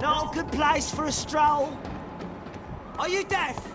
Not a good place for a stroll. Are you deaf?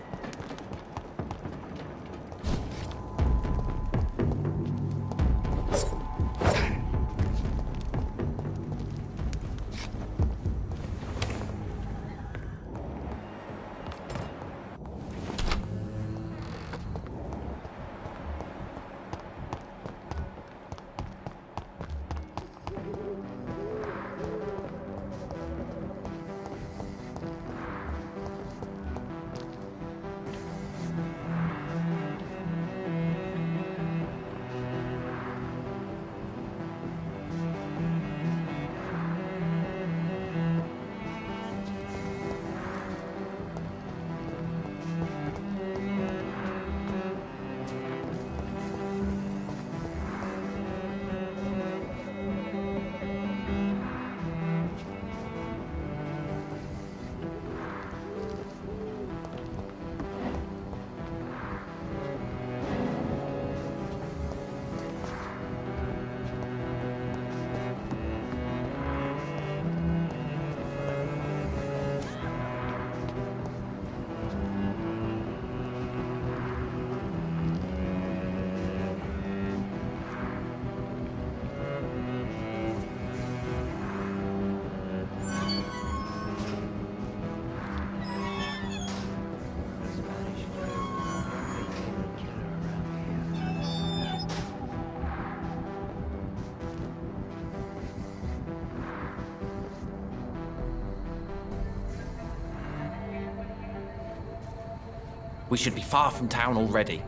We should be far from town already.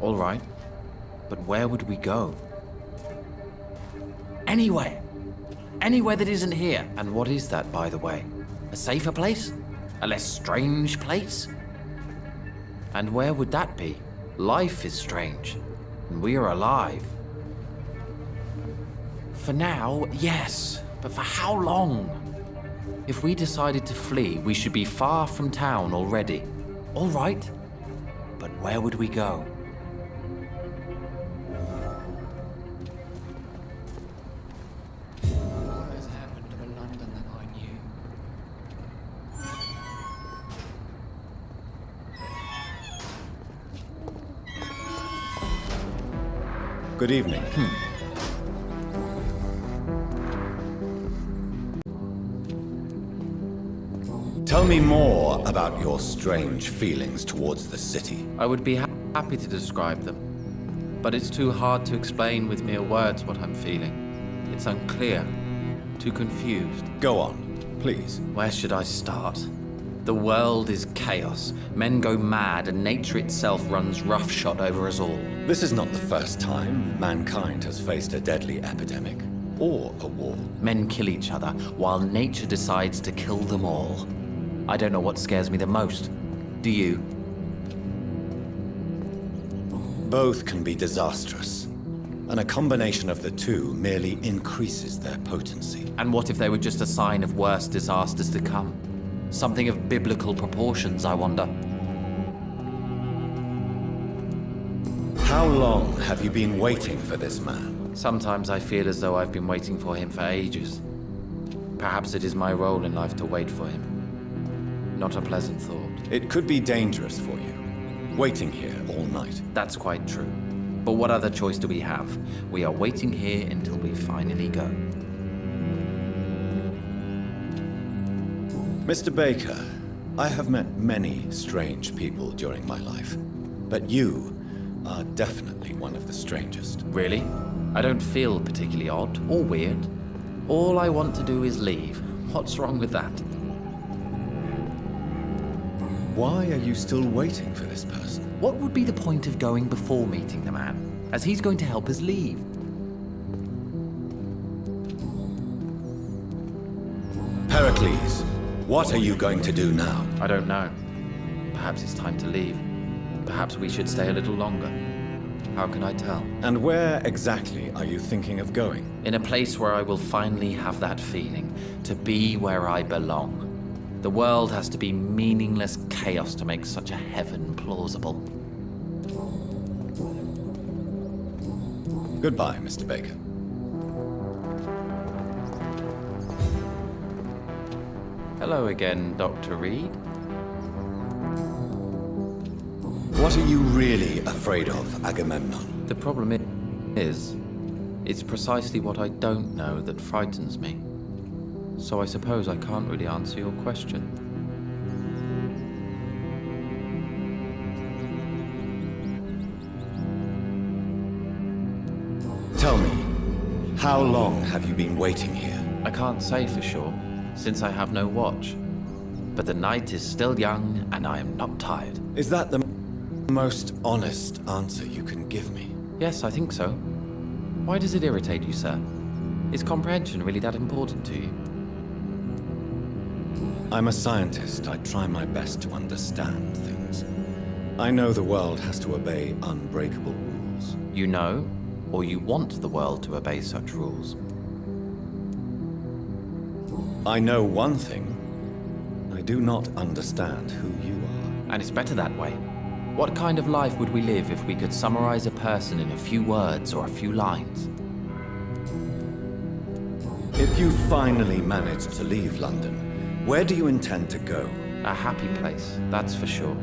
All right, but where would we go? Anywhere. Anywhere that isn't here. And what is that, by the way? A safer place? A less strange place? And where would that be? Life is strange, and we are alive. For now, yes, but for how long? If we decided to flee, we should be far from town already. All right. But where would we go? What has happened to the London that I knew? Good evening. Tell me more about your strange feelings towards the city. I would be happy to describe them, but it's too hard to explain with mere words what I'm feeling. It's unclear, too confused. Go on, please. Where should I start? The world is chaos. Men go mad, and nature itself runs roughshod over us all. This is not the first time mankind has faced a deadly epidemic or a war. Men kill each other, while nature decides to kill them all. I don't know what scares me the most. Do you? Both can be disastrous, and a combination of the two merely increases their potency. And what if they were just a sign of worse disasters to come? Something of biblical proportions, I wonder. How long have you been waiting for this man? Sometimes I feel as though I've been waiting for him for ages. Perhaps it is my role in life to wait for him. Not a pleasant thought. It could be dangerous for you, waiting here all night. That's quite true. But what other choice do we have? We are waiting here until we finally go. Mr. Baker, I have met many strange people during my life, but you are definitely one of the strangest. Really? I don't feel particularly odd or weird. All I want to do is leave. What's wrong with that? Why are you still waiting for this person? What would be the point of going before meeting the man, as he's going to help us leave? Pericles, what are you going to do now? I don't know. Perhaps it's time to leave. Perhaps we should stay a little longer. How can I tell? And where exactly are you thinking of going? In a place where I will finally have that feeling, to be where I belong. The world has to be meaningless chaos to make such a heaven plausible. Goodbye, Mr. Baker. Hello again, Dr. Reid. What are you really afraid of, Agamemnon? The problem is, it's precisely what I don't know that frightens me. So I suppose I can't really answer your question. Tell me, how long have you been waiting here? I can't say for sure, since I have no watch. But the night is still young, and I am not tired. Is that the most honest answer you can give me? Yes, I think so. Why does it irritate you, sir? Is comprehension really that important to you? I'm a scientist. I try my best to understand things. I know the world has to obey unbreakable rules. You know, or you want the world to obey such rules. I know one thing. I do not understand who you are. And it's better that way. What kind of life would we live if we could summarize a person in a few words or a few lines? If you finally manage to leave London, where do you intend to go? A happy place, that's for sure.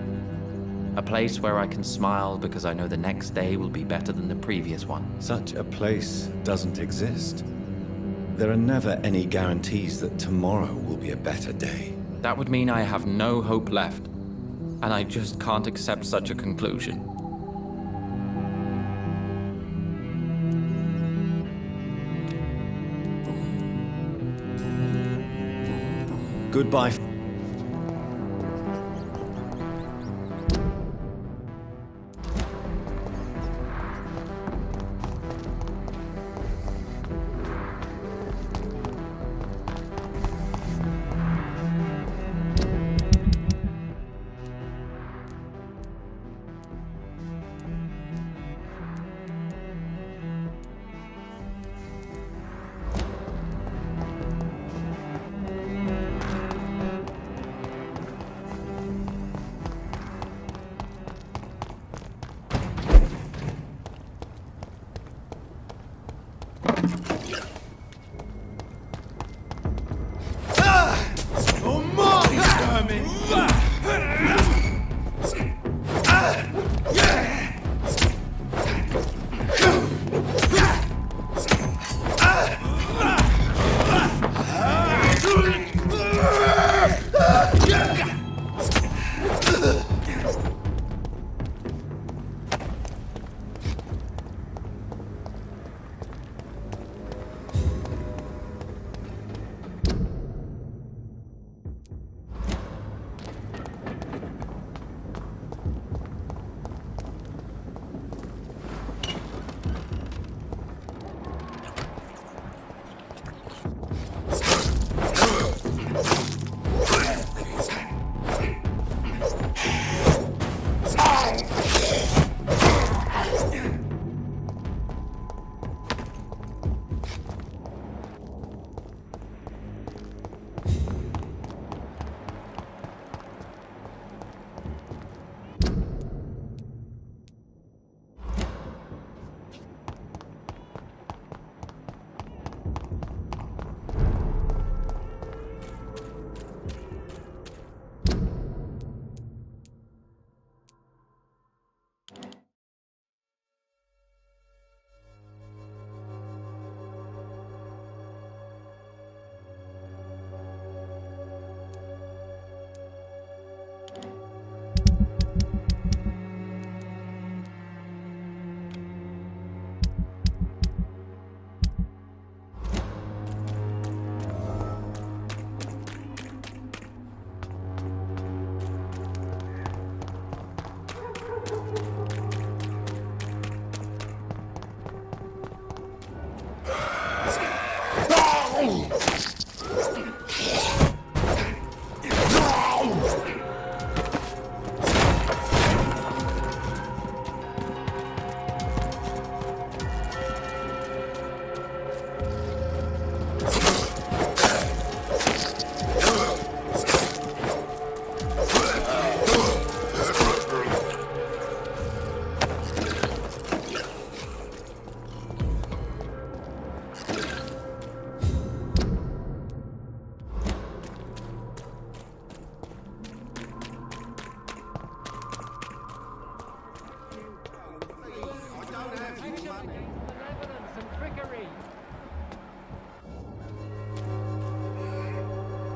A place where I can smile because I know the next day will be better than the previous one. Such a place doesn't exist. There are never any guarantees that tomorrow will be a better day. That would mean I have no hope left. And I just can't accept such a conclusion. Goodbye.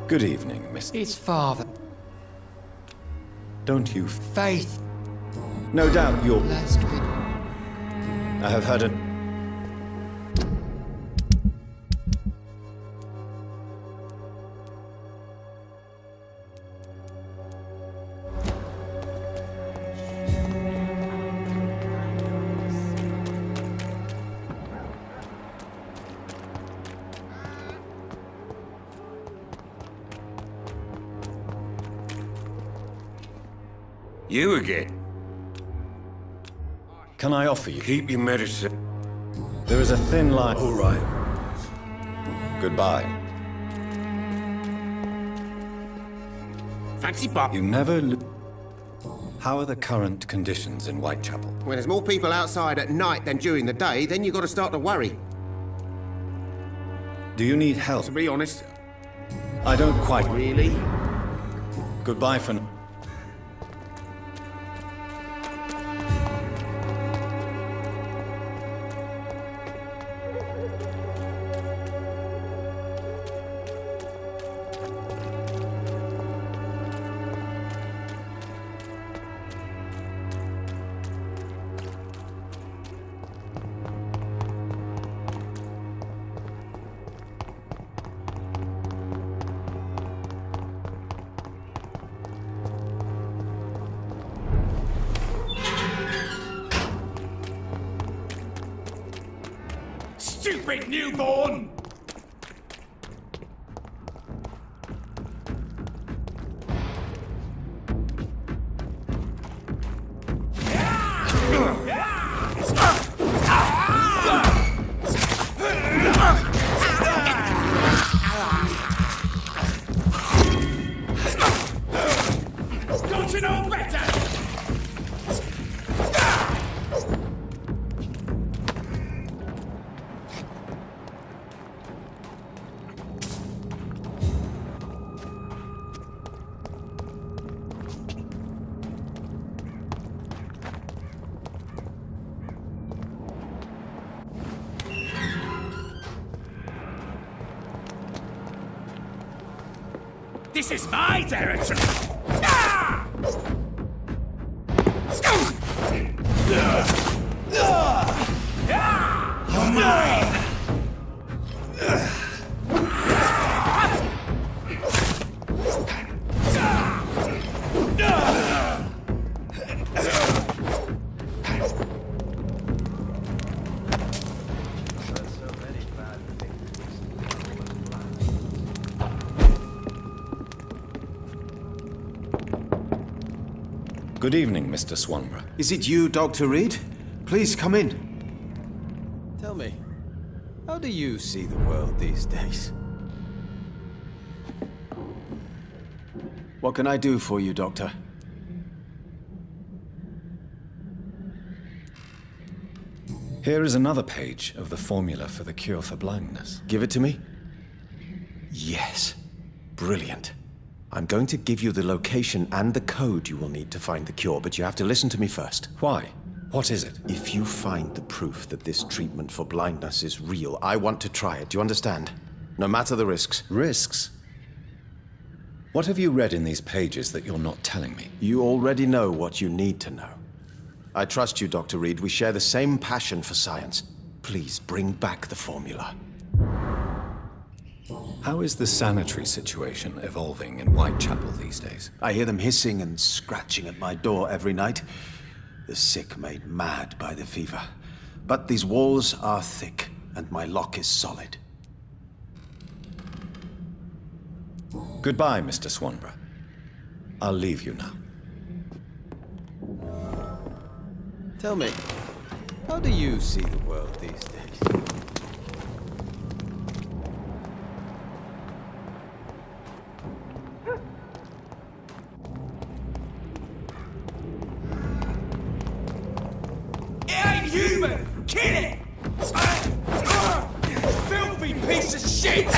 Good evening, Miss. His father. Don't you... Faith. No doubt you're... Last bit. I have heard it. You again? Can I offer you? Keep your medicine. There is a thin line. All right. Goodbye. Fancy pop. You never... How are the current conditions in Whitechapel? When there's more people outside at night than during the day, then you've got to start to worry. Do you need help? To be honest, I don't quite... really? Goodbye for... Stupid newborn! Don't you know better? This is my territory! Ah! You're mine! Good evening, Mr. Swanborough. Is it you, Dr. Reid? Please come in. Tell me, how do you see the world these days? What can I do for you, Doctor? Here is another page of the formula for the cure for blindness. Give it to me? Yes. Brilliant. I'm going to give you the location and the code you will need to find the cure, but you have to listen to me first. Why? What is it? If you find the proof that this treatment for blindness is real, I want to try it. Do you understand? No matter the risks. Risks? What have you read in these pages that you're not telling me? You already know what you need to know. I trust you, Dr. Reid. We share the same passion for science. Please bring back the formula. How is the sanitary situation evolving in Whitechapel these days? I hear them hissing and scratching at my door every night. The sick made mad by the fever. But these walls are thick, and my lock is solid. Goodbye, Mr. Swanborough. I'll leave you now. Tell me, how do you see the world these days? It ain't human! Kill it! Filthy piece of shit!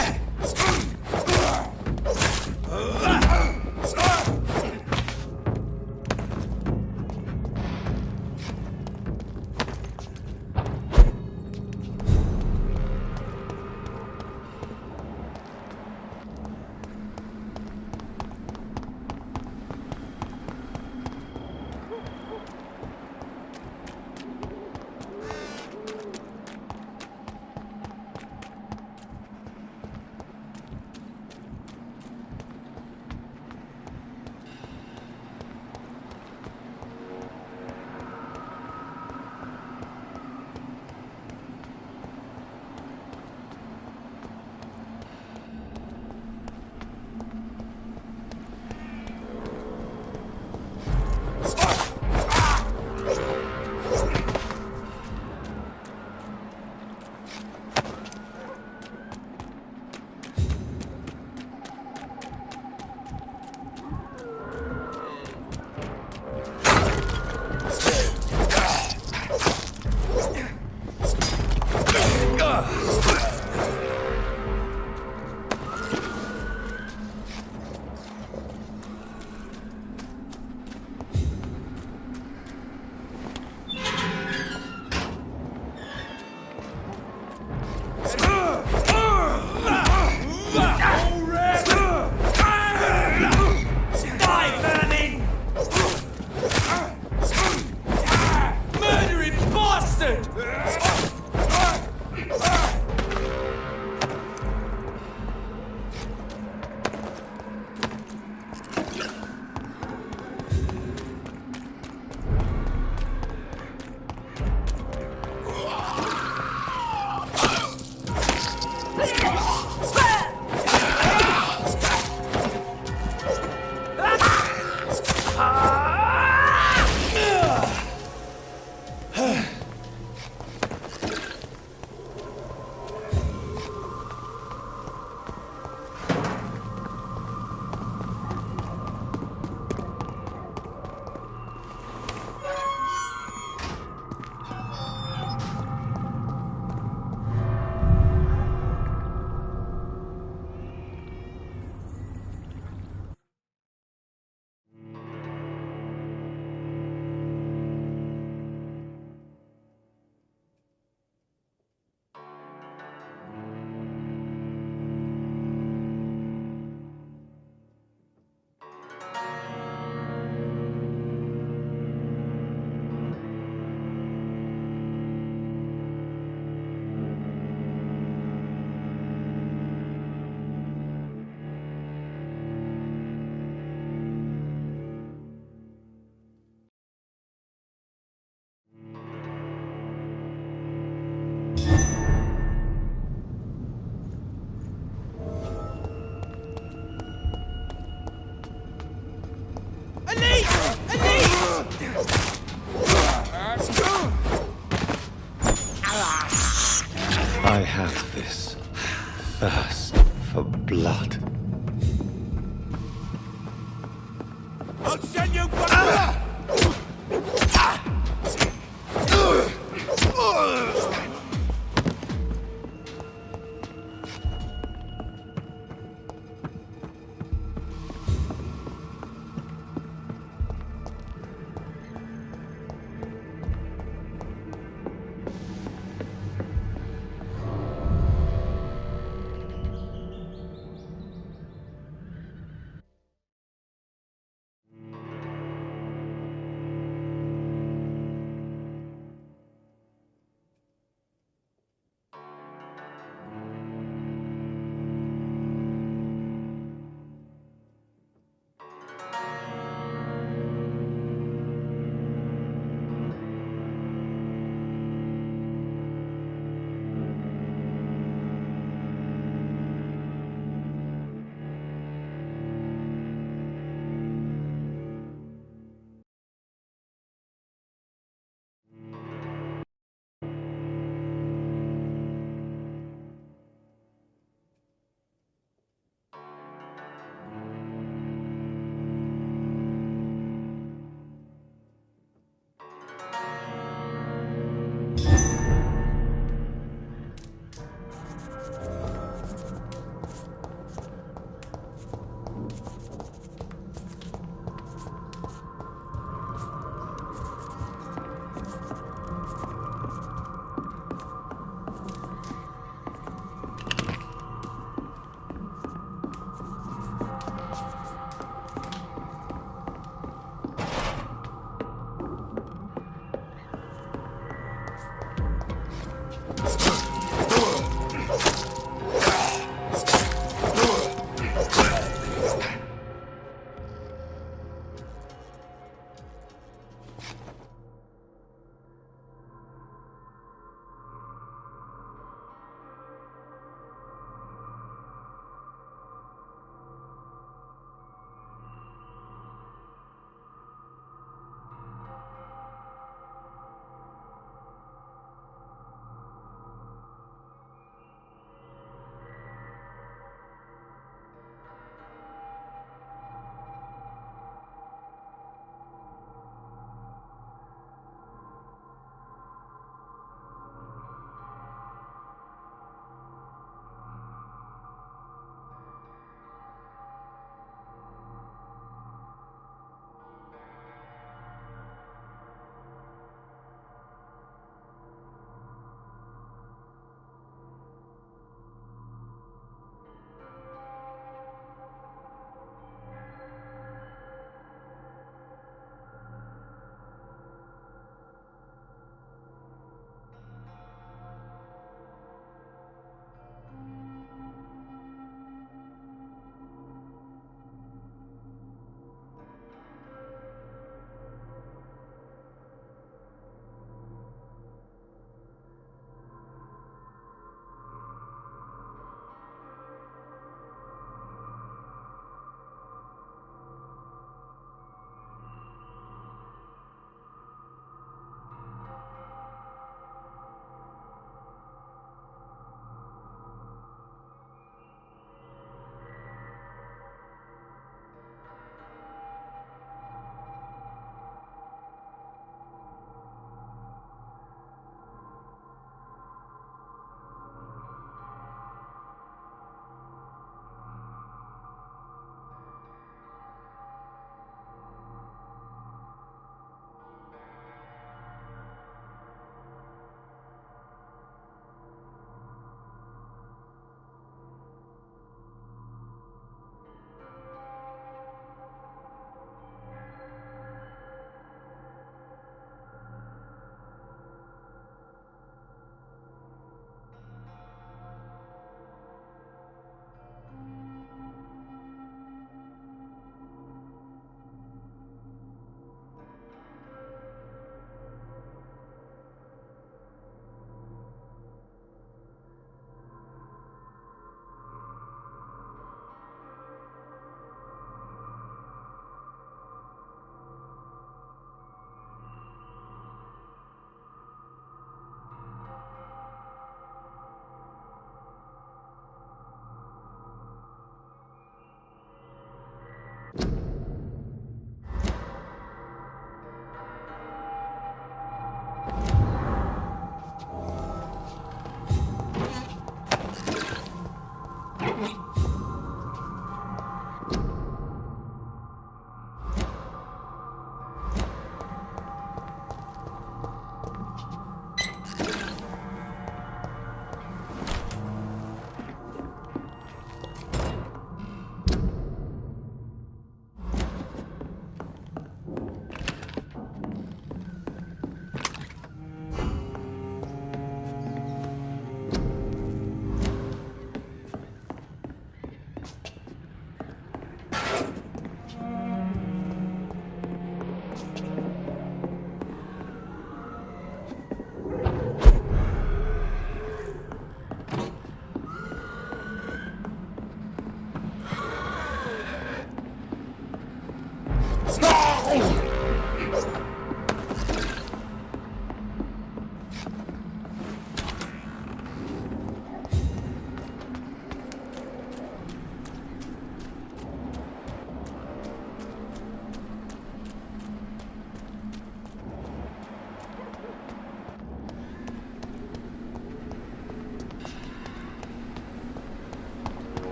have this thirst for blood. I'll send you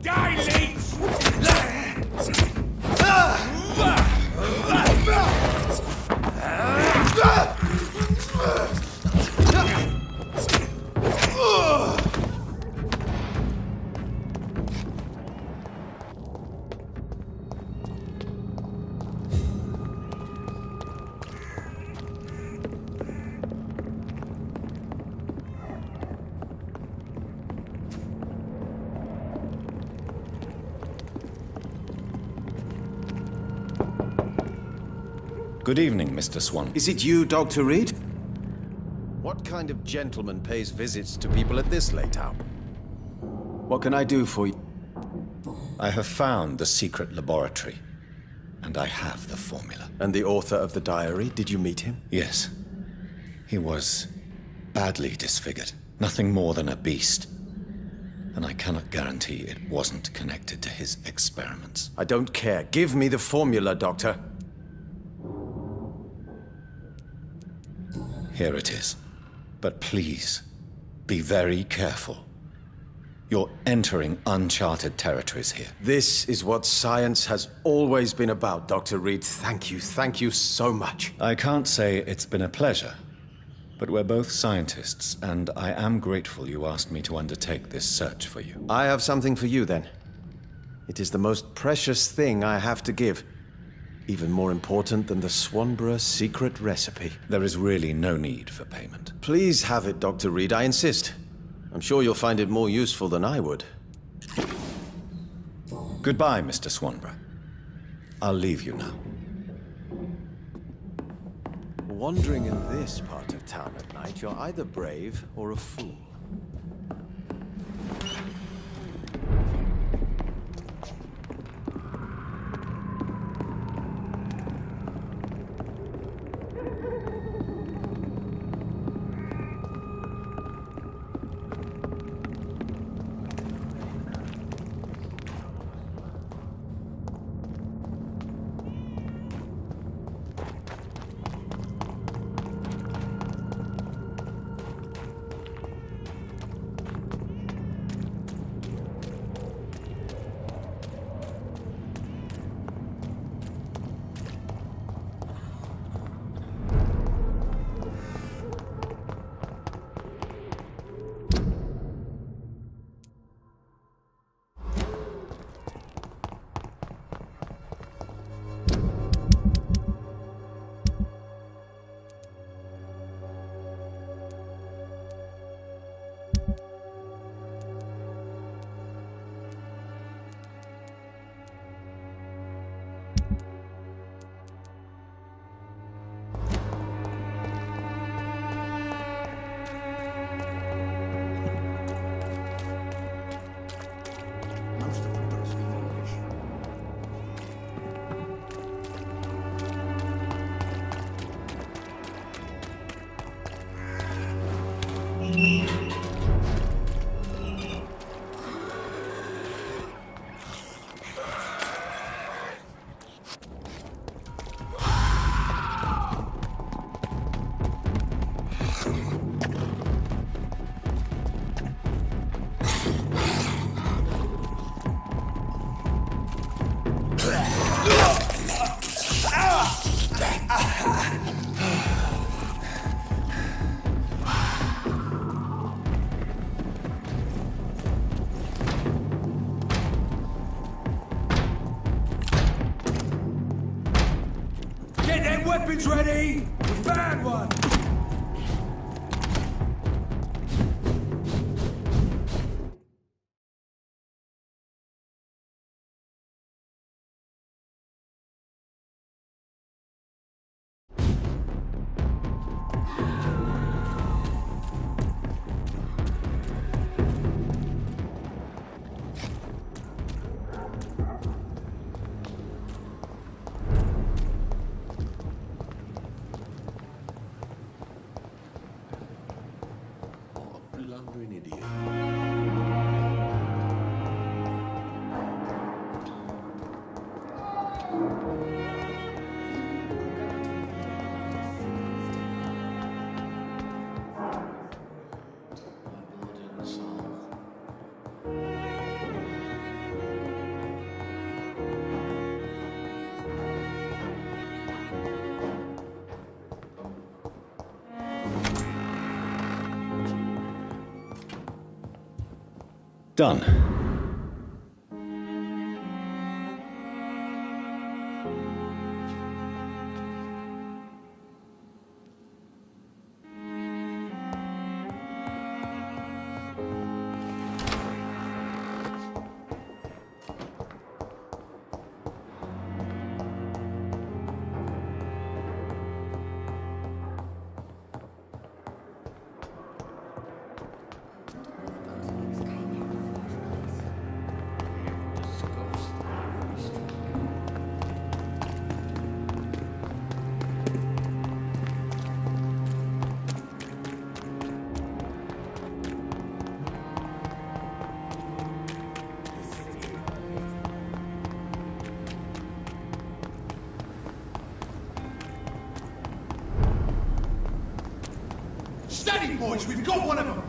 Die, leech! Good evening, Mr. Swan. Is it you, Dr. Reid? What kind of gentleman pays visits to people at this late hour? What can I do for you? I have found the secret laboratory, and I have the formula. And the author of the diary, did you meet him? Yes. He was badly disfigured. Nothing more than a beast. And I cannot guarantee it wasn't connected to his experiments. I don't care. Give me the formula, Doctor. Here it is. But please, be very careful. You're entering uncharted territories here. This is what science has always been about, Dr. Reid. Thank you so much. I can't say it's been a pleasure, but we're both scientists, and I am grateful you asked me to undertake this search for you. I have something for you, then. It is the most precious thing I have to give. Even more important than the Swanborough secret recipe. There is really no need for payment. Please have it, Dr. Reid, I insist. I'm sure you'll find it more useful than I would. Goodbye, Mr. Swanborough. I'll leave you now. Wandering in this part of town at night, you're either brave or a fool. Weapons ready! We found one! Blundering idiot. Done. Steady, boys, we've got one of them!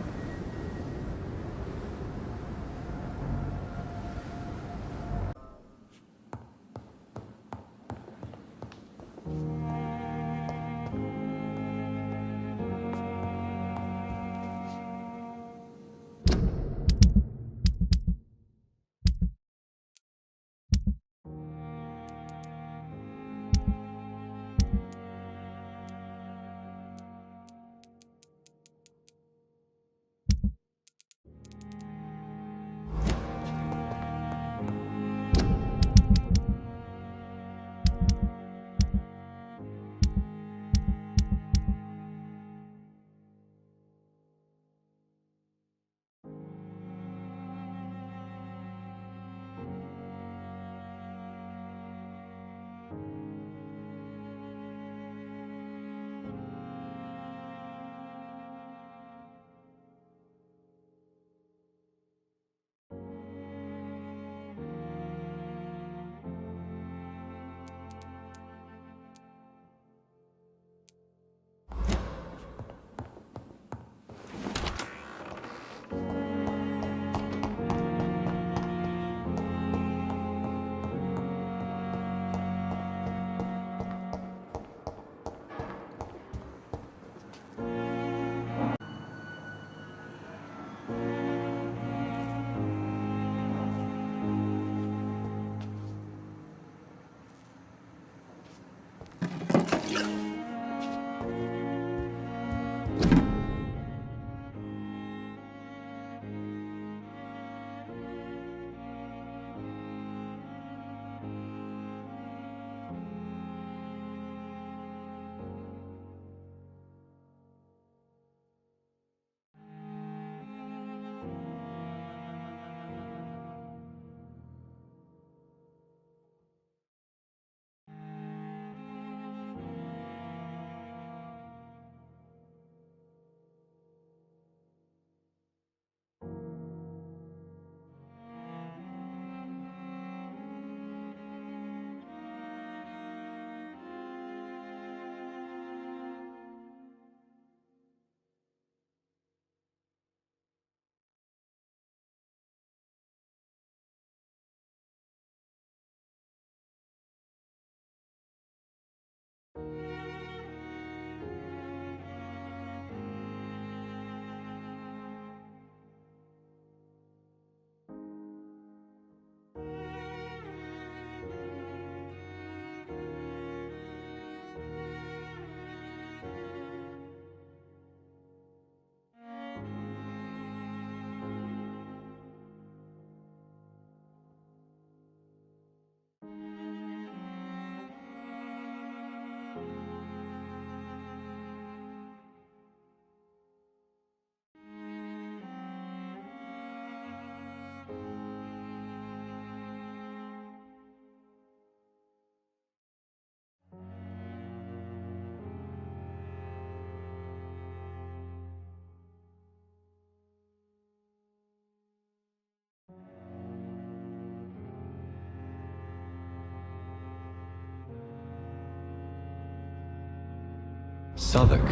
Southwark.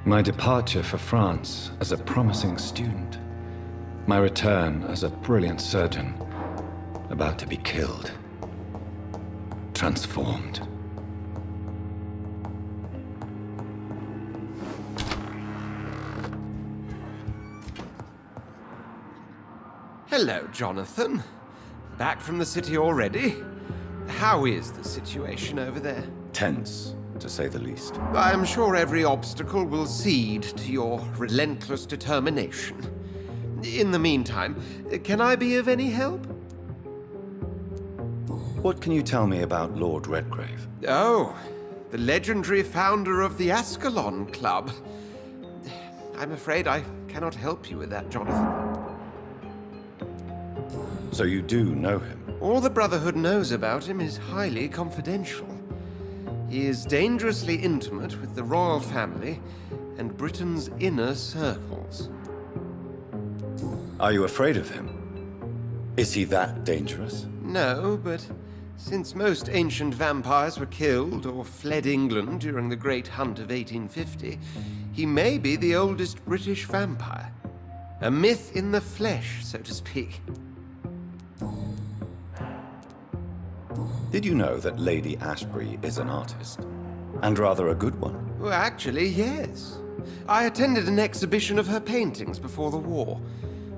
My departure for France as a promising student. My return as a brilliant surgeon, about to be killed. Transformed. Hello, Jonathan. Back from the city already? How is the situation over there? Tense, to say the least. I am sure every obstacle will cede to your relentless determination. In the meantime, can I be of any help? What can you tell me about Lord Redgrave? Oh, the legendary founder of the Ascalon Club. I'm afraid I cannot help you with that, Jonathan. So you do know him? All the Brotherhood knows about him is highly confidential. He is dangerously intimate with the royal family and Britain's inner circles. Are you afraid of him? Is he that dangerous? No, but since most ancient vampires were killed or fled England during the Great Hunt of 1850, he may be the oldest British vampire. A myth in the flesh, so to speak. Did you know that Lady Ashbury is an artist? And rather a good one? Well, actually, yes. I attended an exhibition of her paintings before the war.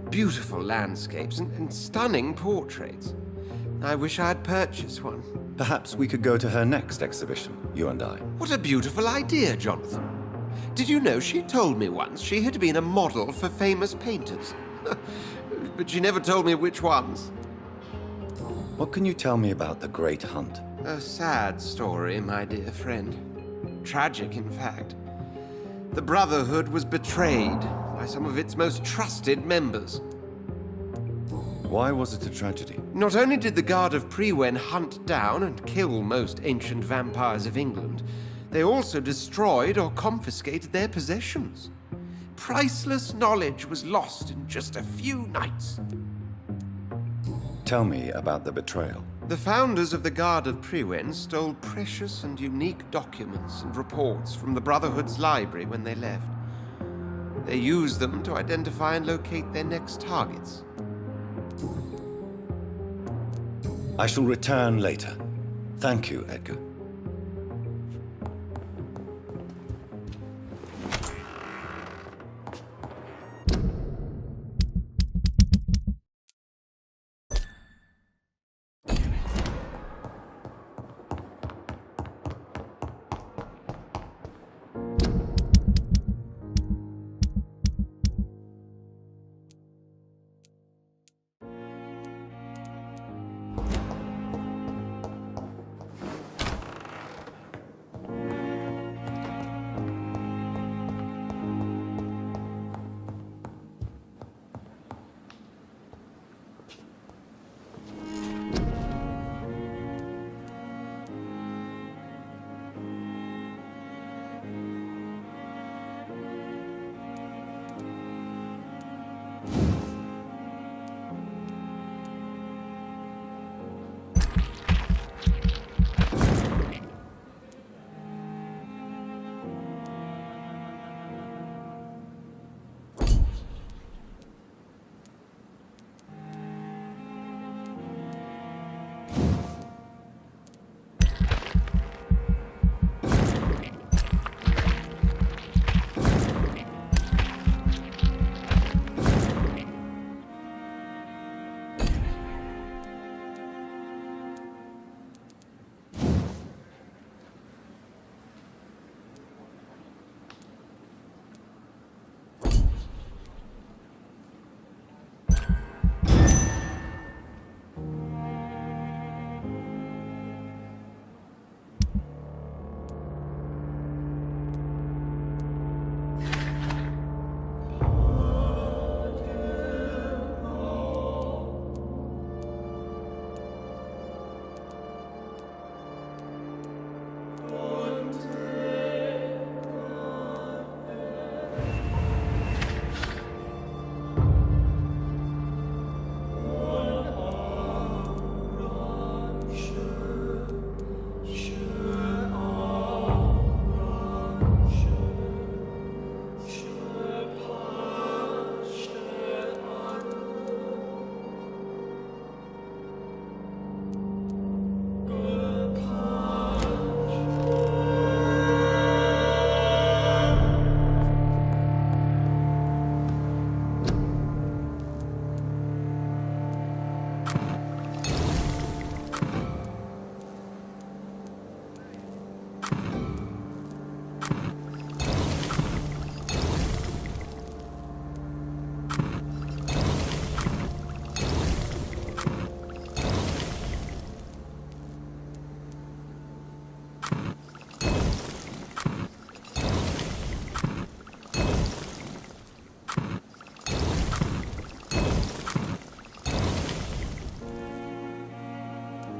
Beautiful landscapes and stunning portraits. I wish I had purchased one. Perhaps we could go to her next exhibition, you and I. What a beautiful idea, Jonathan. Did you know she told me once she had been a model for famous painters? But she never told me which ones. What can you tell me about the Great Hunt? A sad story, my dear friend. Tragic, in fact. The Brotherhood was betrayed by some of its most trusted members. Why was it a tragedy? Not only did the Guard of Prewen hunt down and kill most ancient vampires of England, they also destroyed or confiscated their possessions. Priceless knowledge was lost in just a few nights. Tell me about the betrayal. The founders of the Guard of Prewen stole precious and unique documents and reports from the Brotherhood's library when they left. They used them to identify and locate their next targets. I shall return later. Thank you, Edgar.